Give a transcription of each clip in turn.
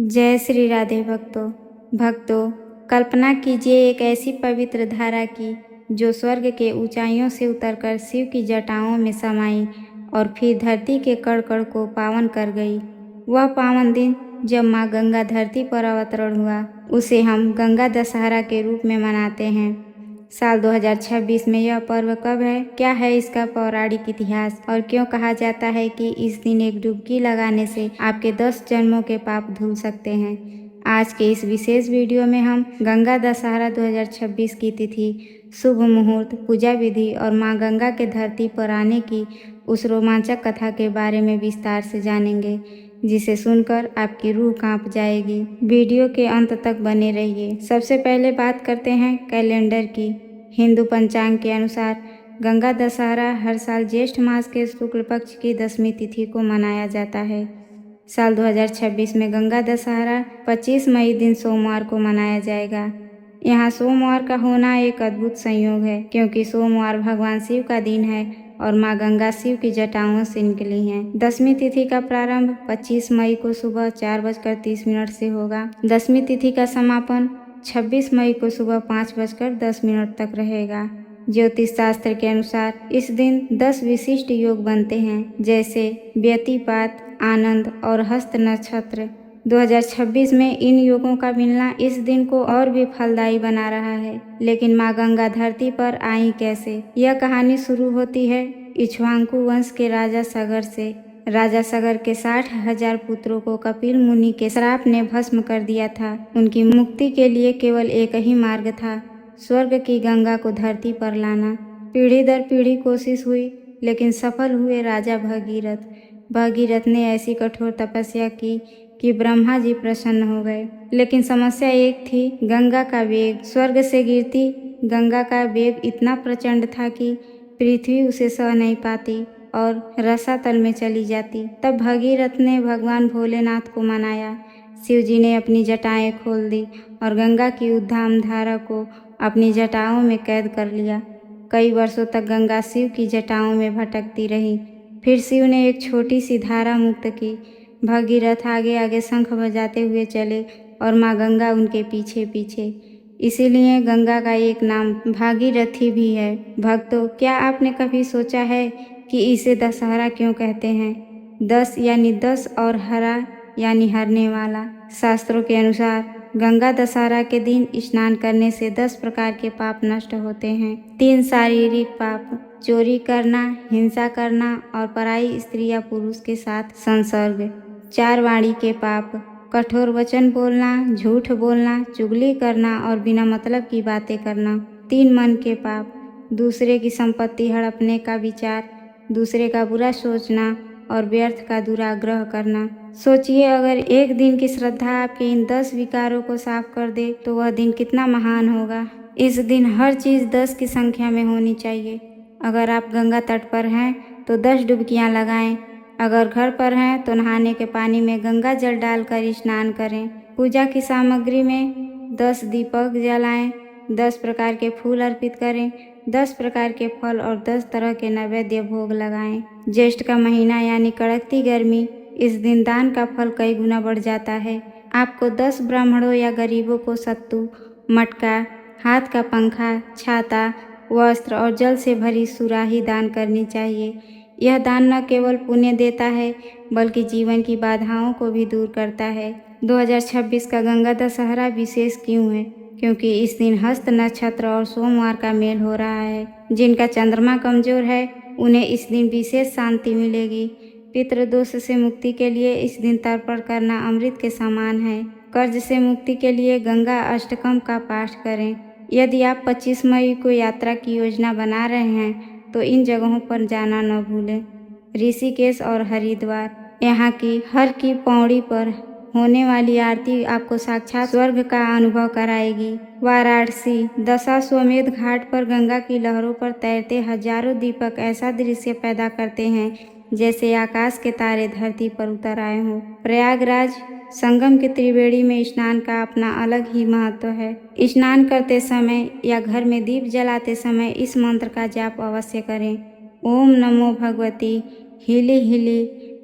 जय श्री राधे भक्तों, कल्पना कीजिए एक ऐसी पवित्र धारा की जो स्वर्ग के ऊंचाइयों से उतरकर शिव की जटाओं में समाई और फिर धरती के कण कण को पावन कर गई। वह पावन दिन जब माँ गंगा धरती पर अवतरण हुआ, उसे हम गंगा दशहरा के रूप में मनाते हैं। साल 2026 में यह पर्व कब है, क्या है इसका पौराणिक इतिहास और क्यों कहा जाता है कि इस दिन एक डुबकी लगाने से आपके 10 जन्मों के पाप धुल सकते हैं। आज के इस विशेष वीडियो में हम गंगा दशहरा 2026 की तिथि, शुभ मुहूर्त, पूजा विधि और माँ गंगा के धरती पर आने की उस रोमांचक कथा के बारे में विस्तार से जानेंगे, जिसे सुनकर आपकी रूह कांप जाएगी। वीडियो के अंत तक बने रहिए। सबसे पहले बात करते हैं कैलेंडर की। हिंदू पंचांग के अनुसार गंगा दशहरा हर साल ज्येष्ठ मास के शुक्ल पक्ष की 10वीं तिथि को मनाया जाता है। साल 2026 में गंगा दशहरा 25 मई दिन सोमवार को मनाया जाएगा। यहाँ सोमवार का होना एक अद्भुत संयोग है, क्योंकि सोमवार भगवान शिव का दिन है और माँ गंगा शिव की जटाओं से निकली हैं। 10वीं तिथि का प्रारंभ 25 मई को सुबह 4:30 से होगा। 10वीं तिथि का समापन 26 मई को सुबह 5:10 तक रहेगा। ज्योतिष शास्त्र के अनुसार इस दिन 10 विशिष्ट योग बनते हैं, जैसे व्यतिपात, आनंद और हस्त नक्षत्र। 2026 में इन योगों का मिलना इस दिन को और भी फलदायी बना रहा है। लेकिन माँ गंगा धरती पर आई कैसे? यह कहानी शुरू होती है इक्ष्वाकु वंश के राजा सगर से। राजा सगर के 60,000 पुत्रों को कपिल मुनि के श्राप ने भस्म कर दिया था। उनकी मुक्ति के लिए केवल एक ही मार्ग था, स्वर्ग की गंगा को धरती पर लाना। पीढ़ी दर पीढ़ी कोशिश हुई, लेकिन सफल हुए राजा भगीरथ ने ऐसी कठोर तपस्या की कि ब्रह्मा जी प्रसन्न हो गए। लेकिन समस्या एक थी, गंगा का वेग। स्वर्ग से गिरती गंगा का वेग इतना प्रचंड था कि पृथ्वी उसे सह नहीं पाती और रसातल में चली जाती। तब भगीरथ ने भगवान भोलेनाथ को मनाया। शिव जी ने अपनी जटाएं खोल दी और गंगा की उद्दाम धारा को अपनी जटाओं में कैद कर लिया। कई वर्षों तक गंगा शिव की जटाओं में भटकती रही। फिर शिव ने एक छोटी सी धारा मुक्त की। भगीरथ आगे आगे शंख बजाते हुए चले और माँ गंगा उनके पीछे पीछे। इसीलिए गंगा का एक नाम भागीरथी भी है। भक्तों, क्या आपने कभी सोचा है कि इसे दशहरा क्यों कहते हैं? 10 यानी 10 और हरा यानी हरने वाला। शास्त्रों के अनुसार गंगा दशहरा के दिन स्नान करने से 10 प्रकार के पाप नष्ट होते हैं। 3 शारीरिक पाप, चोरी करना, हिंसा करना और पराई स्त्री या पुरुष के साथ संसर्ग। 4 वाणी के पाप, कठोर वचन बोलना, झूठ बोलना, चुगली करना और बिना मतलब की बातें करना। 3 मन के पाप, दूसरे की संपत्ति हड़पने का विचार, दूसरे का बुरा सोचना और व्यर्थ का दुराग्रह करना। सोचिए, अगर एक दिन की श्रद्धा आपके इन 10 विकारों को साफ कर दे तो वह दिन कितना महान होगा। इस दिन हर चीज़ 10 की संख्या में होनी चाहिए। अगर आप गंगा तट पर हैं तो 10 डुबकियां लगाएं। अगर घर पर हैं तो नहाने के पानी में गंगा जल डालकर स्नान करें। पूजा की सामग्री में 10 दीपक जलाएं, 10 प्रकार के फूल अर्पित करें, 10 प्रकार के फल और 10 तरह के नैवेद्य भोग लगाएं। ज्येष्ठ का महीना यानी कड़कती गर्मी, इस दिन दान का फल कई गुना बढ़ जाता है। आपको 10 ब्राह्मणों या गरीबों को सत्तू, मटका, हाथ का पंखा, छाता, वस्त्र और जल से भरी सुराही दान करनी चाहिए। यह दान न केवल पुण्य देता है, बल्कि जीवन की बाधाओं को भी दूर करता है। 2026 का गंगा दशहरा विशेष क्यों है? क्योंकि इस दिन हस्त नक्षत्र और सोमवार का मेल हो रहा है। जिनका चंद्रमा कमजोर है उन्हें इस दिन विशेष शांति मिलेगी। पितृदोष से मुक्ति के लिए इस दिन तर्पण करना अमृत के समान है। कर्ज से मुक्ति के लिए गंगा अष्टकम का पाठ करें। यदि आप 25 मई को यात्रा की योजना बना रहे हैं तो इन जगहों पर जाना न भूलें। ऋषिकेश और हरिद्वार, यहाँ की हर की पौड़ी पर होने वाली आरती आपको साक्षात स्वर्ग का अनुभव कराएगी। वाराणसी, दशाश्वमेध घाट पर गंगा की लहरों पर तैरते हजारों दीपक ऐसा दृश्य पैदा करते हैं जैसे आकाश के तारे धरती पर उतर आए हों। प्रयागराज, संगम के त्रिवेणी में स्नान का अपना अलग ही महत्व है। स्नान करते समय या घर में दीप जलाते समय इस मंत्र का जाप अवश्य करें। ओम नमो भगवती हिली हिली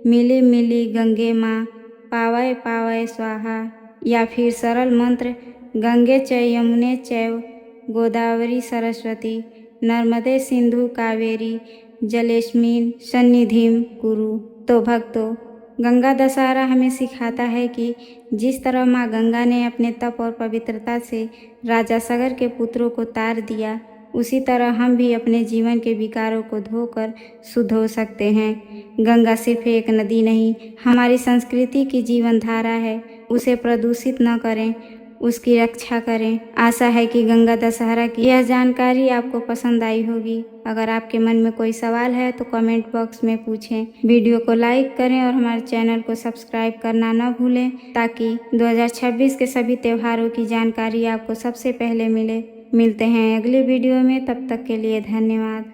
मिली मिली गंगे माँ, पावय पावय स्वाहा, या फिर सरल मंत्र गंगे च यमुने चैव गोदावरी सरस्वती नर्मदे सिंधु कावेरी जलेस्मिन सन्निधिम कुरु। तो भक्तों, गंगा दशहरा हमें सिखाता है कि जिस तरह माँ गंगा ने अपने तप और पवित्रता से राजा सगर के पुत्रों को तार दिया, उसी तरह हम भी अपने जीवन के विकारों को धोकर शुद्ध हो सकते हैं। गंगा सिर्फ एक नदी नहीं, हमारी संस्कृति की जीवन धारा है। उसे प्रदूषित न करें, उसकी रक्षा करें। आशा है कि गंगा दशहरा की यह जानकारी आपको पसंद आई होगी। अगर आपके मन में कोई सवाल है तो कमेंट बॉक्स में पूछें। वीडियो को लाइक करें और हमारे चैनल को सब्सक्राइब करना न भूलें, ताकि 2026 के सभी त्योहारों की जानकारी आपको सबसे पहले मिले। मिलते हैं अगले वीडियो में, तब तक के लिए धन्यवाद।